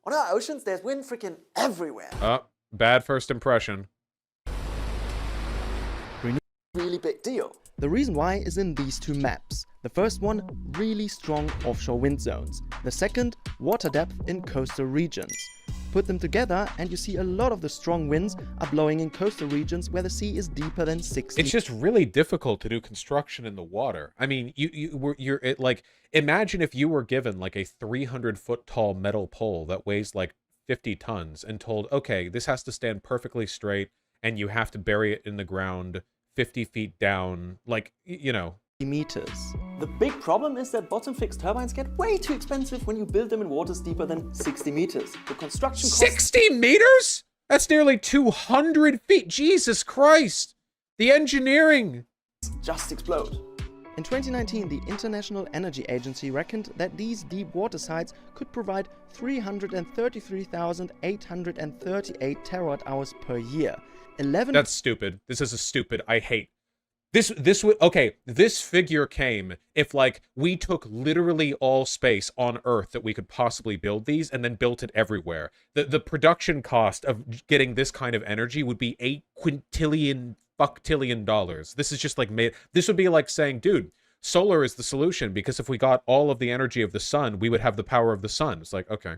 On our oceans, there's wind freaking everywhere. Bad first impression. Really big deal. The reason why is in these two maps. The first one, really strong offshore wind zones. The second, water depth in coastal regions. Put them together and you see a lot of the strong winds are blowing in coastal regions where the sea is deeper than 60. It's just really difficult to do construction in the water. I mean, like, imagine if you were given like a 300-foot tall metal pole that weighs like 50 tons and told, okay, this has to stand perfectly straight and you have to bury it in the ground 50 feet down, like, you know. Meters. The big problem is that bottom-fixed turbines get way too expensive when you build them in waters deeper than 60 meters. The construction costs... 60 meters? That's nearly 200 feet. Jesus Christ. The engineering. just explode. In 2019, the International Energy Agency reckoned that these deep water sites could provide 333,838 terawatt-hours per year. That's stupid. This is a stupid. I hate. This would, okay, this figure came if, like, we took literally all space on Earth that we could possibly build these and then built it everywhere. The production cost of getting this kind of energy would be $8 quintillion fucktillion dollars. This is just like this would be like saying, dude, solar is the solution because if we got all of the energy of the sun, we would have the power of the sun. It's like, okay.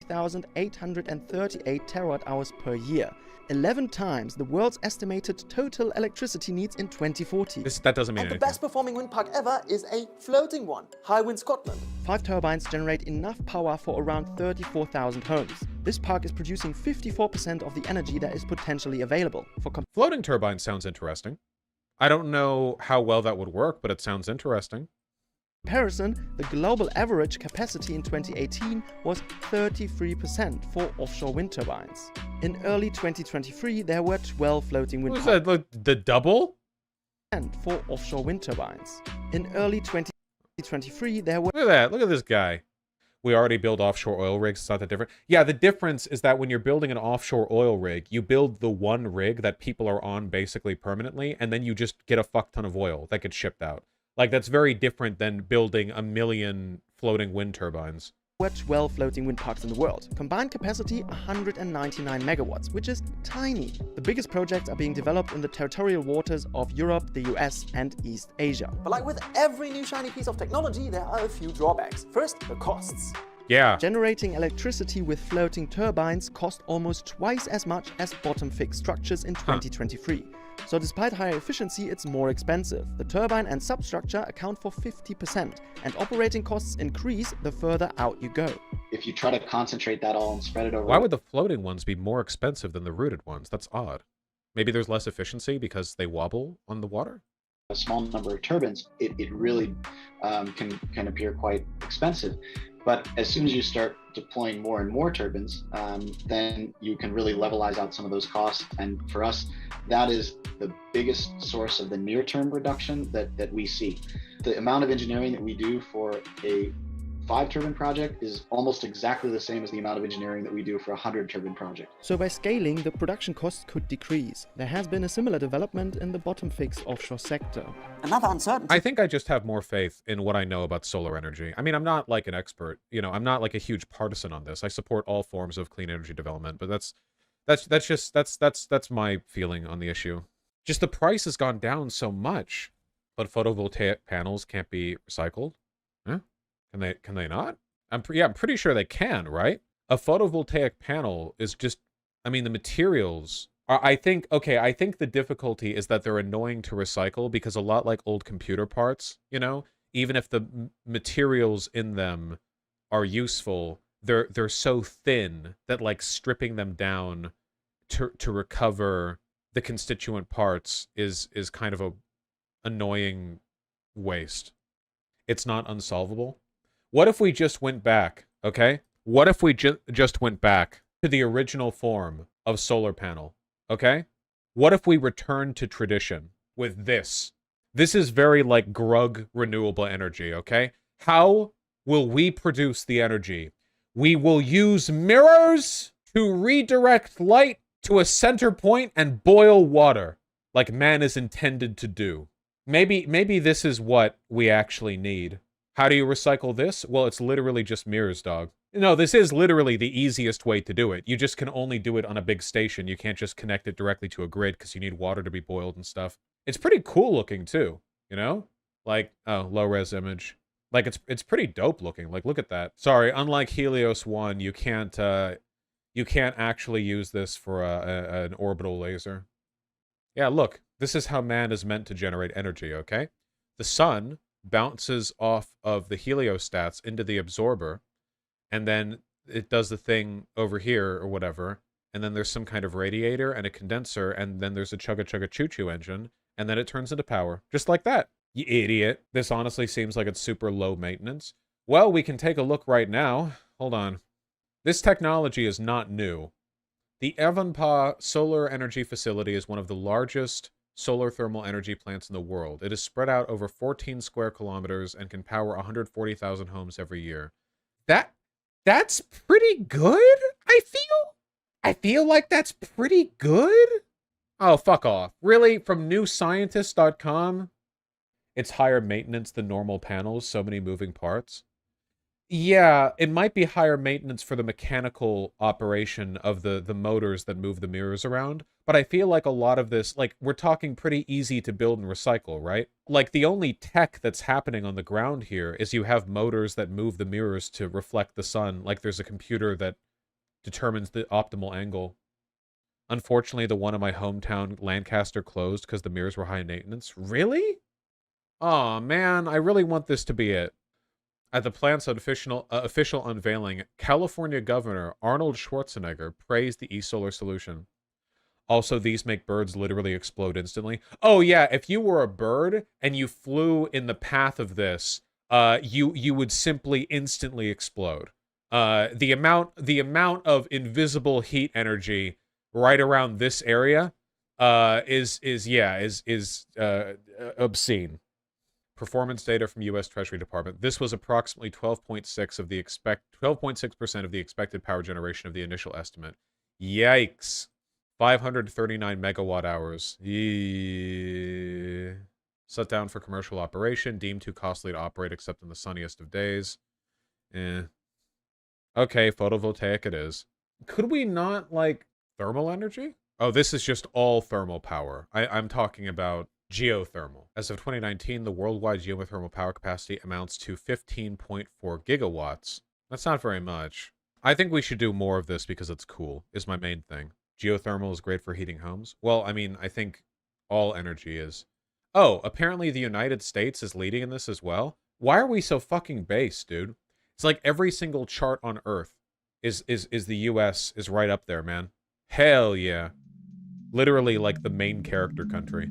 1,838 terawatt-hours per year. 11 times the world's estimated total electricity needs in 2040. That doesn't mean anything. anything. The best performing wind park ever is a floating one, Highwind Scotland. 5 turbines generate enough power for around 34,000 homes. This park is producing 54% of the energy that is potentially available. Floating turbines sounds interesting. I don't know how well that would work, but it sounds interesting. Comparison, the global average capacity in 2018 was 33% for offshore wind turbines. In early 2023, there were 12 floating wind parks. Was that like the double? For offshore wind turbines. In early 2023, there were... Look at that. Look at this guy. We already build offshore oil rigs. It's not that different. Yeah, the difference is that when you're building an offshore oil rig, you build the one rig that people are on basically permanently, and then you just get a fuck ton of oil that gets shipped out. Like, that's very different than building a million floating wind turbines. There were 12 floating wind parks in the world. Combined capacity 199 megawatts, which is tiny. The biggest projects are being developed in the territorial waters of Europe, the US, and East Asia. But like with every new shiny piece of technology, there are a few drawbacks. First, the costs. Yeah. Generating electricity with floating turbines cost almost twice as much as bottom-fixed structures in 2023. So despite higher efficiency, it's more expensive. The turbine and substructure account for 50%, and operating costs increase the further out you go. If you try to concentrate that all and spread it over... Why would the floating ones be more expensive than the rooted ones? That's odd. Maybe there's less efficiency because they wobble on the water? A small number of turbines, it really can appear quite expensive. But as soon as you start deploying more and more turbines, then you can really levelize out some of those costs. And for us, that is the biggest source of the near-term reduction that we see. The amount of engineering that we do for a 5-turbine project is almost exactly the same as the amount of engineering that we do for a 100-turbine project. So by scaling, the production costs could decrease. There has been a similar development in the bottom-fixed offshore sector. Another uncertainty. I think I just have more faith in what I know about solar energy. I mean, I'm not like an expert, you know, I'm not like a huge partisan on this. I support all forms of clean energy development, but that's my feeling on the issue. Just the price has gone down so much, but photovoltaic panels can't be recycled. Huh? Can they not? I'm pretty sure they can, right? A photovoltaic panel is just, I mean, the materials are, I think the difficulty is that they're annoying to recycle because a lot like old computer parts, you know, even if the materials in them are useful, they're so thin that like stripping them down to recover the constituent parts is kind of a annoying waste. It's not unsolvable. What if we just went back, okay? What if we just went back to the original form of solar panel, okay? What if we returned to tradition with this? This is very like Grug renewable energy, okay? How will we produce the energy? We will use mirrors to redirect light to a center point and boil water, like man is intended to do. Maybe this is what we actually need. How do you recycle this? Well, it's literally just mirrors, dog. No, this is literally the easiest way to do it. You just can only do it on a big station. You can't just connect it directly to a grid because you need water to be boiled and stuff. It's pretty cool looking too, you know? Like, oh, low-res image. Like, it's pretty dope looking. Like, look at that. Sorry, unlike Helios 1, you can't actually use this for an orbital laser. Yeah, look. This is how man is meant to generate energy, okay? The sun bounces off of the heliostats into the absorber, and then it does the thing over here or whatever, and then there's some kind of radiator and a condenser, and then there's a chugga-chugga-choo-choo engine, and then it turns into power. Just like that. You idiot. This honestly seems like it's super low maintenance. Well, we can take a look right now. Hold on. This technology is not new. The Evanpah Solar Energy Facility is one of the largest solar thermal energy plants in the world. It is spread out over 14 square kilometers and can power 140,000 homes every year. That's pretty good, I feel like that's pretty good. Oh, fuck off. Really? From newscientist.com? It's higher maintenance than normal panels, so many moving parts. Yeah, it might be higher maintenance for the mechanical operation of the motors that move the mirrors around, but I feel like a lot of this, like, we're talking pretty easy to build and recycle, right? Like, the only tech that's happening on the ground here is you have motors that move the mirrors to reflect the sun, like there's a computer that determines the optimal angle. Unfortunately, the one in my hometown, Lancaster, closed because the mirrors were high maintenance. Really? Aw, man, I really want this to be it. At the plant's official unveiling, California Governor Arnold Schwarzenegger praised the e-solar solution. Also, these make birds literally explode instantly. Oh yeah, if you were a bird and you flew in the path of this, you would simply instantly explode. The amount of invisible heat energy right around this area is obscene. Performance data from U.S. Treasury Department. This was approximately 12.6% of the expected power generation of the initial estimate. Yikes. 539 megawatt hours. Yeah. Shut down for commercial operation. Deemed too costly to operate except in the sunniest of days. Okay, photovoltaic it is. Could we not, like, thermal energy? Oh, this is just all thermal power. I'm talking about geothermal. As of 2019, the worldwide geothermal power capacity amounts to 15.4 gigawatts. That's not very much. I think we should do more of this because it's cool, is my main thing. Geothermal is great for heating homes. Well, I mean, I think all energy is. Oh, apparently the United States is leading in this as well. Why are we so fucking based, dude? It's like every single chart on Earth is the US is right up there, man. Hell yeah. Literally like the main character country.